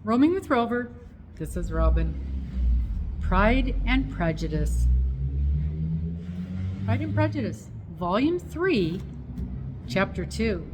Roaming with Rover. This is Robin. Pride and Prejudice. Pride and Prejudice, Volume 3, Chapter 2.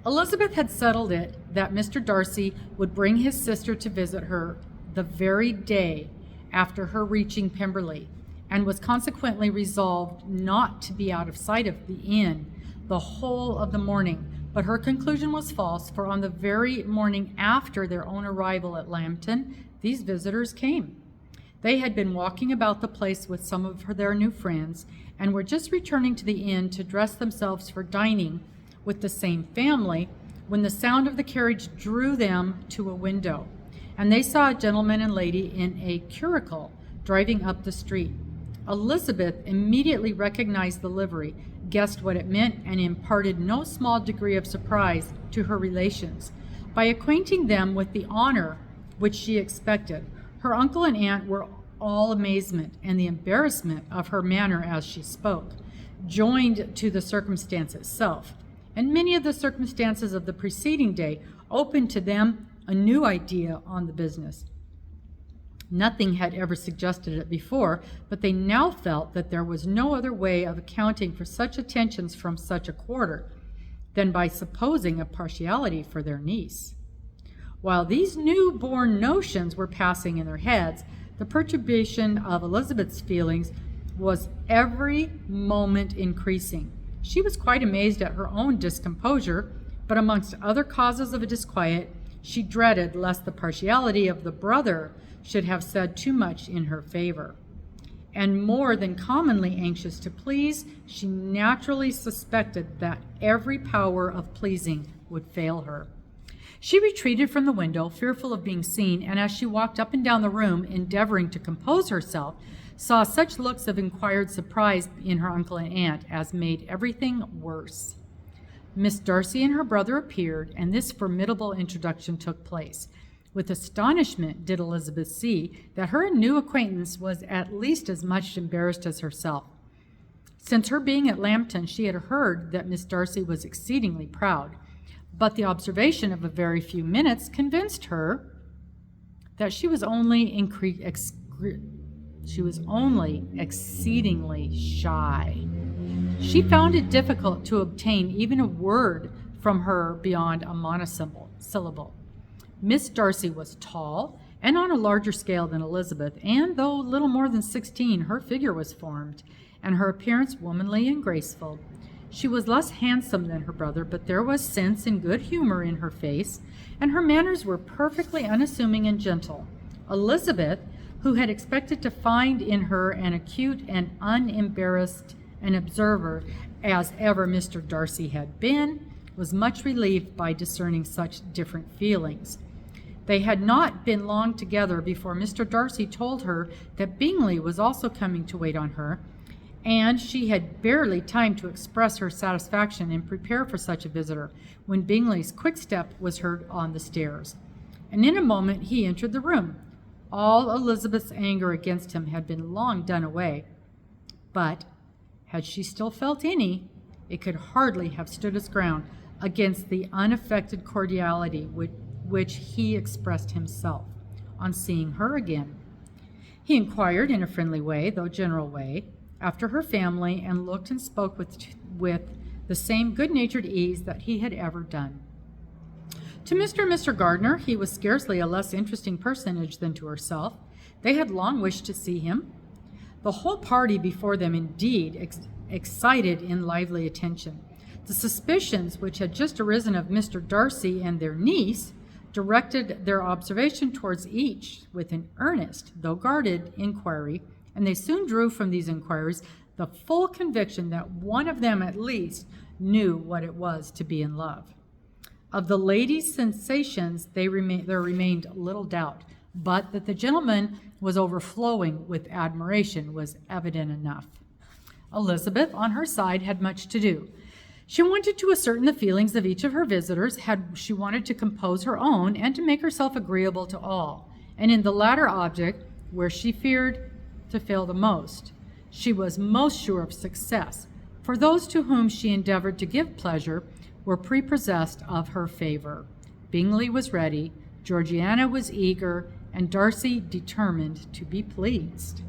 Elizabeth had settled it that Mr. Darcy would bring his sister to visit her the very day after her reaching Pemberley, and was consequently resolved not to be out of sight of the inn the whole of the morning. But her conclusion was false, for on the very morning after their own arrival at Lambton, these visitors came. They had been walking about the place with some of their new friends, and were just returning to the inn to dress themselves for dining with the same family, when the sound of the carriage drew them to a window, and they saw a gentleman and lady in a curricle driving up the street. Elizabeth immediately recognized the livery, guessed what it meant, and imparted no small degree of surprise to her relations by acquainting them with the honor which she expected. Her uncle and aunt were all amazement, and the embarrassment of her manner as she spoke, joined to the circumstance itself, and many of the circumstances of the preceding day, opened to them a new idea on the business. Nothing had ever suggested it before, but they now felt that there was no other way of accounting for such attentions from such a quarter than by supposing a partiality for their niece. While these new-born notions were passing in their heads, the perturbation of Elizabeth's feelings was every moment increasing. She was quite amazed at her own discomposure, but amongst other causes of disquiet, she dreaded lest the partiality of the brother should have said too much in her favor. And more than commonly anxious to please, she naturally suspected that every power of pleasing would fail her. She retreated from the window, fearful of being seen, and as she walked up and down the room, endeavoring to compose herself, saw such looks of inquired surprise in her uncle and aunt as made everything worse. Miss Darcy and her brother appeared, and this formidable introduction took place. With astonishment did Elizabeth see that her new acquaintance was at least as much embarrassed as herself. Since her being at Lambton, she had heard that Miss Darcy was exceedingly proud, but the observation of a very few minutes convinced her that she was only exceedingly shy. She found it difficult to obtain even a word from her beyond a monosyllable. Miss Darcy was tall and on a larger scale than Elizabeth, and though little more than 16, her figure was formed, and her appearance womanly and graceful. She was less handsome than her brother, but there was sense and good humor in her face, and her manners were perfectly unassuming and gentle. Elizabeth, who had expected to find in her an acute and unembarrassed an observer as ever Mr. Darcy had been, was much relieved by discerning such different feelings. They had not been long together before Mr. Darcy told her that Bingley was also coming to wait on her, and she had barely time to express her satisfaction and prepare for such a visitor when Bingley's quick step was heard on the stairs, and in a moment he entered the room. All Elizabeth's anger against him had been long done away, but had she still felt any, it could hardly have stood its ground against the unaffected cordiality which he expressed himself on seeing her again. He inquired in a friendly way, though general way, after her family, and looked and spoke with the same good-natured ease that he had ever done. To Mr. and Mr. Gardiner, he was scarcely a less interesting personage than to herself. They had long wished to see him. The whole party before them, indeed, excited in lively attention. The suspicions which had just arisen of Mr. Darcy and their niece directed their observation towards each with an earnest, though guarded, inquiry, and they soon drew from these inquiries the full conviction that one of them at least knew what it was to be in love. Of the ladies' sensations there remained little doubt, but that the gentleman was overflowing with admiration was evident enough. Elizabeth, on her side, had much to do. She wanted to ascertain the feelings of each of her visitors, she wanted to compose her own, and to make herself agreeable to all. And in the latter object, where she feared to fail the most, she was most sure of success, for those to whom she endeavored to give pleasure were prepossessed of her favor. Bingley was ready, Georgiana was eager, and Darcy determined to be pleased.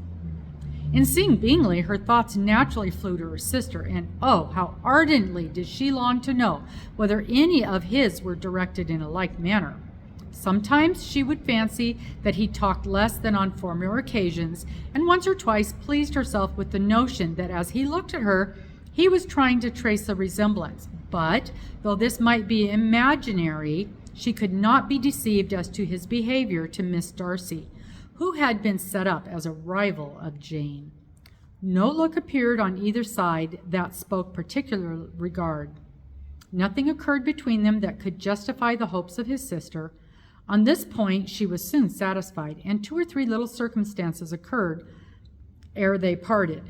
In seeing Bingley, her thoughts naturally flew to her sister, and oh, how ardently did she long to know whether any of his were directed in a like manner. Sometimes she would fancy that he talked less than on former occasions, and once or twice pleased herself with the notion that as he looked at her, he was trying to trace a resemblance. But, though this might be imaginary, she could not be deceived as to his behavior to Miss Darcy, who had been set up as a rival of Jane. No look appeared on either side that spoke particular regard. Nothing occurred between them that could justify the hopes of his sister. On this point she was soon satisfied, and 2 or 3 little circumstances occurred ere they parted,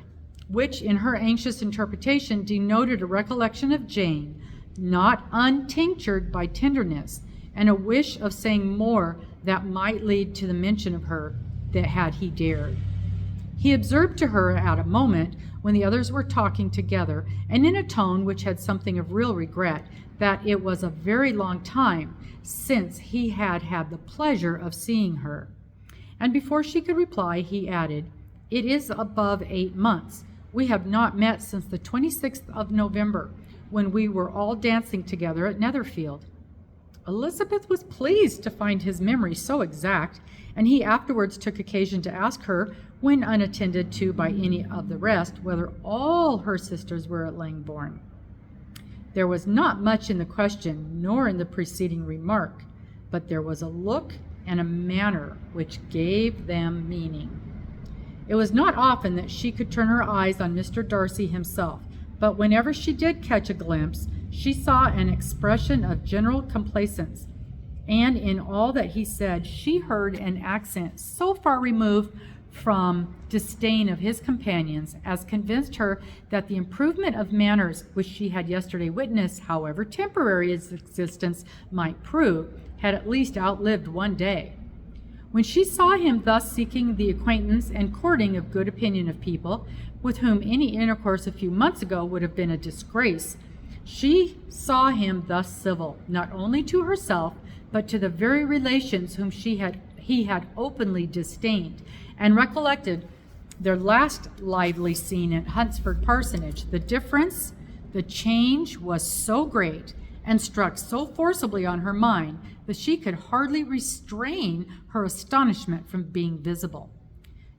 which in her anxious interpretation denoted a recollection of Jane, not untinctured by tenderness, and a wish of saying more that might lead to the mention of her that had he dared. He observed to her at a moment when the others were talking together, and in a tone which had something of real regret, that it was a very long time since he had had the pleasure of seeing her. And before she could reply, he added, "It is above 8 months. We have not met since the 26th of November, when we were all dancing together at Netherfield." Elizabeth was pleased to find his memory so exact, and he afterwards took occasion to ask her, when unattended to by any of the rest, whether all her sisters were at Langbourne. There was not much in the question, nor in the preceding remark, but there was a look and a manner which gave them meaning. It was not often that she could turn her eyes on Mr. Darcy himself, but whenever she did catch a glimpse, she saw an expression of general complacence, and in all that he said she heard an accent so far removed from disdain of his companions as convinced her that the improvement of manners which she had yesterday witnessed, however temporary its existence might prove, had at least outlived one day. When she saw him thus seeking the acquaintance and courting of good opinion of people with whom any intercourse a few months ago would have been a disgrace, she saw him thus civil, not only to herself, but to the very relations whom he had openly disdained, and recollected their last lively scene at Hunsford Parsonage. The difference, the change was so great, and struck so forcibly on her mind, that she could hardly restrain her astonishment from being visible.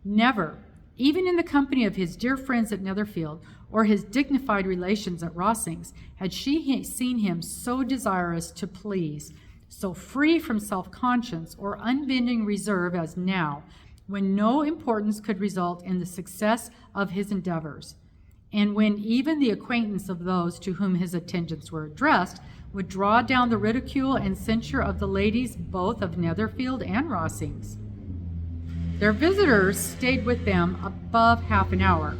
Never, even in the company of his dear friends at Netherfield, or his dignified relations at Rossings, had she seen him so desirous to please, so free from self-conscience or unbending reserve as now, when no importance could result in the success of his endeavors, and when even the acquaintance of those to whom his attentions were addressed would draw down the ridicule and censure of the ladies both of Netherfield and Rossings. Their visitors stayed with them above half an hour.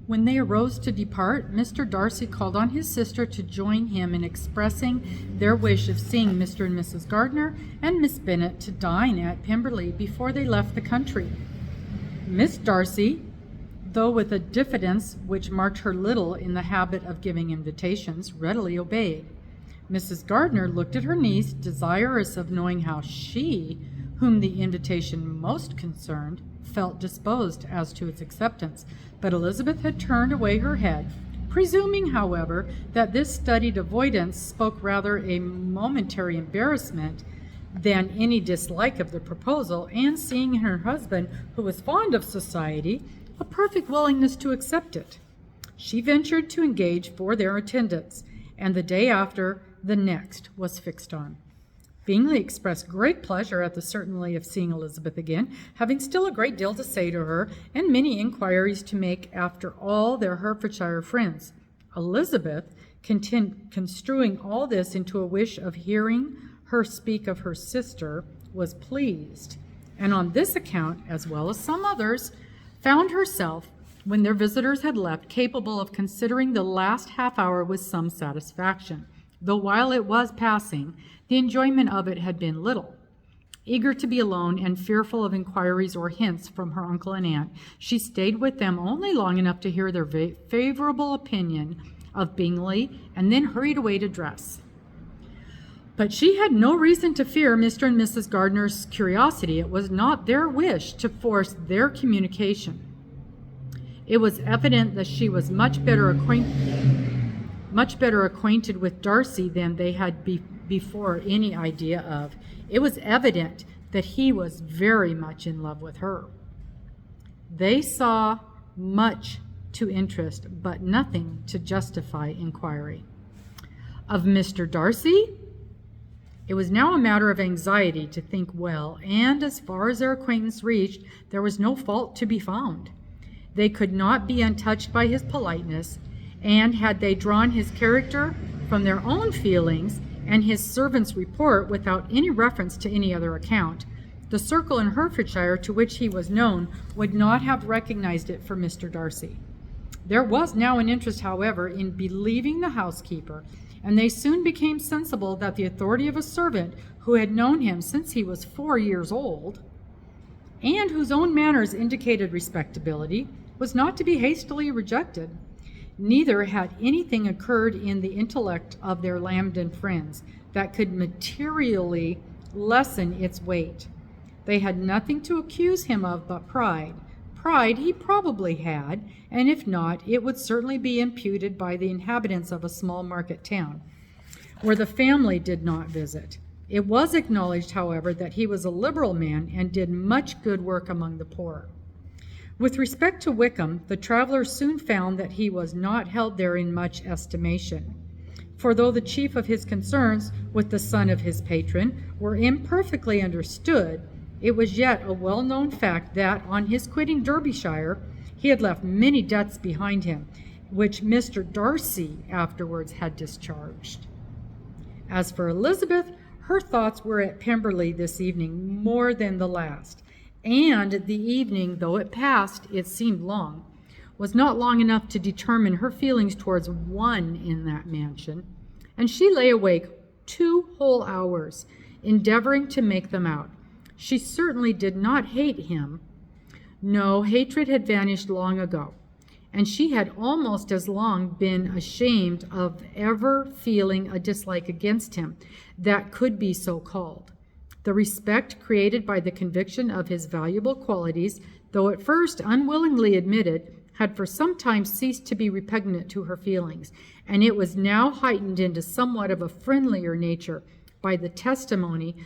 When they arose to depart, Mr. Darcy called on his sister to join him in expressing their wish of seeing Mr. and Mrs. Gardiner and Miss Bennet to dine at Pemberley before they left the country. Miss Darcy, though with a diffidence which marked her little in the habit of giving invitations, readily obeyed. Mrs. Gardiner looked at her niece, desirous of knowing how she, whom the invitation most concerned, felt disposed as to its acceptance, but Elizabeth had turned away her head, presuming, however, that this studied avoidance spoke rather a momentary embarrassment than any dislike of the proposal, and seeing in her husband, who was fond of society, a perfect willingness to accept it. She ventured to engage for their attendance, and the day after the next was fixed on. Bingley expressed great pleasure at the certainty of seeing Elizabeth again, having still a great deal to say to her, and many inquiries to make after all their Hertfordshire friends. Elizabeth, construing all this into a wish of hearing her speak of her sister, was pleased, and on this account, as well as some others, found herself, when their visitors had left, capable of considering the last half hour with some satisfaction, though while it was passing, the enjoyment of it had been little. Eager to be alone and fearful of inquiries or hints from her uncle and aunt, she stayed with them only long enough to hear their favorable opinion of Bingley and then hurried away to dress. But she had no reason to fear Mr. and Mrs. Gardner's curiosity. It was not their wish to force their communication. It was evident that she was much better acquainted with Darcy than they had before any idea of. It was evident that he was very much in love with her. They saw much to interest, but nothing to justify inquiry. Of Mr. Darcy, it was now a matter of anxiety to think well, and as far as their acquaintance reached, there was no fault to be found. They could not be untouched by his politeness, and had they drawn his character from their own feelings and his servant's report without any reference to any other account, the circle in Hertfordshire to which he was known would not have recognized it for Mr. Darcy. There was now an interest, however, in believing the housekeeper, and they soon became sensible that the authority of a servant who had known him since he was 4 years old, and whose own manners indicated respectability, was not to be hastily rejected. Neither had anything occurred in the intellect of their Lambden friends that could materially lessen its weight. They had nothing to accuse him of but pride. Pride he probably had, and if not, it would certainly be imputed by the inhabitants of a small market town, where the family did not visit. It was acknowledged, however, that he was a liberal man and did much good work among the poor. With respect to Wickham, the travelers soon found that he was not held there in much estimation. For though the chief of his concerns with the son of his patron were imperfectly understood, it was yet a well-known fact that, on his quitting Derbyshire, he had left many debts behind him, which Mr. Darcy afterwards had discharged. As for Elizabeth, her thoughts were at Pemberley this evening more than the last, and the evening, though it passed, it seemed long, was not long enough to determine her feelings towards one in that mansion, and she lay awake 2 whole hours, endeavoring to make them out. She certainly did not hate him. No, hatred had vanished long ago, and she had almost as long been ashamed of ever feeling a dislike against him that could be so called. The respect created by the conviction of his valuable qualities, though at first unwillingly admitted, had for some time ceased to be repugnant to her feelings, and it was now heightened into somewhat of a friendlier nature by the testimony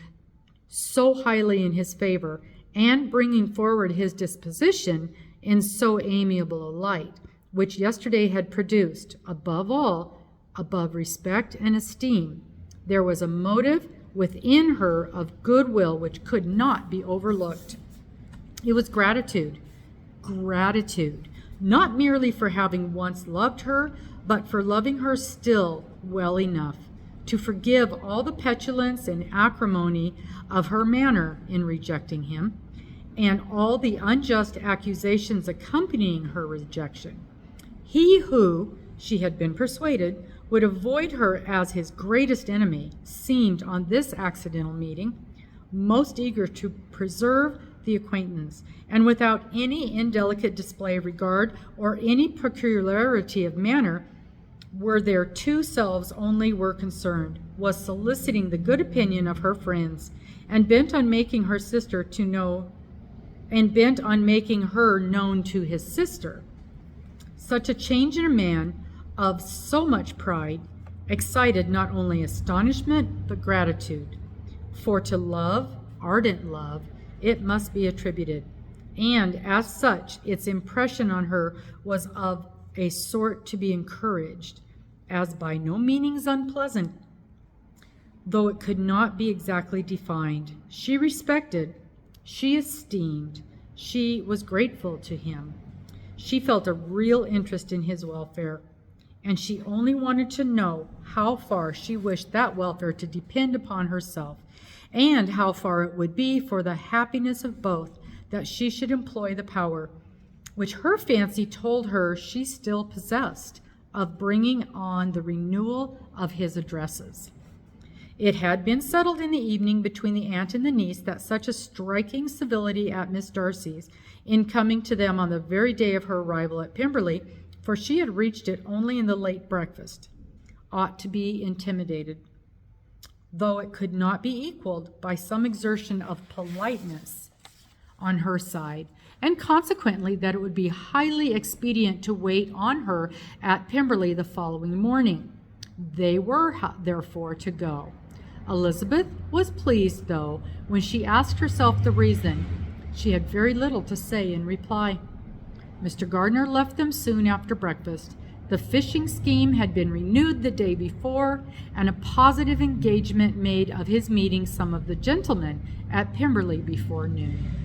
so highly in his favor, and bringing forward his disposition in so amiable a light, which yesterday had produced, above all, above respect and esteem, there was a motive within her of goodwill which could not be overlooked. It was gratitude, not merely for having once loved her, but for loving her still well enough to forgive all the petulance and acrimony of her manner in rejecting him, and all the unjust accusations accompanying her rejection. He who, she had been persuaded, would avoid her as his greatest enemy, seemed on this accidental meeting most eager to preserve the acquaintance, and without any indelicate display of regard or any peculiarity of manner, where their 2 selves only were concerned, was soliciting the good opinion of her friends, and bent on making her known to his sister. Such a change in a man of so much pride excited not only astonishment but gratitude, for to love, ardent love, it must be attributed, and as such its impression on her was of a sort to be encouraged, as by no means unpleasant, though it could not be exactly defined. She respected, she esteemed, she was grateful to him. She felt a real interest in his welfare, and she only wanted to know how far she wished that welfare to depend upon herself, and how far it would be for the happiness of both that she should employ the power, which her fancy told her she still possessed, of bringing on the renewal of his addresses. It had been settled in the evening between the aunt and the niece that such a striking civility at Miss Darcy's, in coming to them on the very day of her arrival at Pemberley, for she had reached it only in the late breakfast, ought to be intimidated, though it could not be equaled by some exertion of politeness on her side, and consequently that it would be highly expedient to wait on her at Pemberley the following morning. They were, therefore, to go. Elizabeth was pleased, though, when she asked herself the reason. She had very little to say in reply. Mr. Gardner left them soon after breakfast. The fishing scheme had been renewed the day before, and a positive engagement made of his meeting some of the gentlemen at Pemberley before noon.